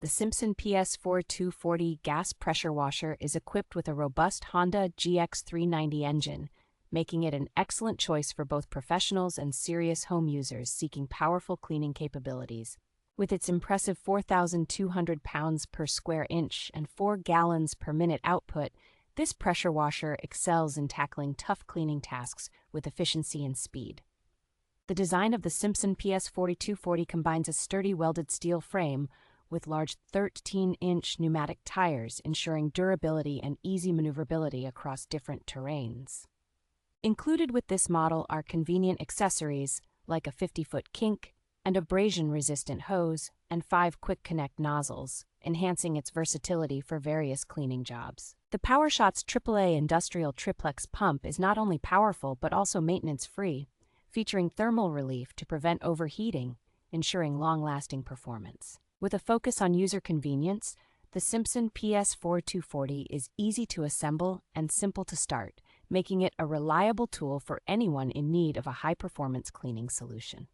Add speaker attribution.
Speaker 1: The Simpson PS4240 gas pressure washer is equipped with a robust Honda GX390 engine, making it an excellent choice for both professionals and serious home users seeking powerful cleaning capabilities. With its impressive 4,200 pounds per square inch and 4 gallons per minute output, this pressure washer excels in tackling tough cleaning tasks with efficiency and speed. The design of the Simpson PS4240 combines a sturdy welded steel frame with large 13-inch pneumatic tires, ensuring durability and easy maneuverability across different terrains. Included with this model are convenient accessories like a 50-foot kink, and abrasion-resistant hose, and 5 quick-connect nozzles, enhancing its versatility for various cleaning jobs. The PowerShot's AAA industrial triplex pump is not only powerful but also maintenance-free, featuring thermal relief to prevent overheating, ensuring long-lasting performance. With a focus on user convenience, the Simpson PS4240 is easy to assemble and simple to start, making it a reliable tool for anyone in need of a high-performance cleaning solution.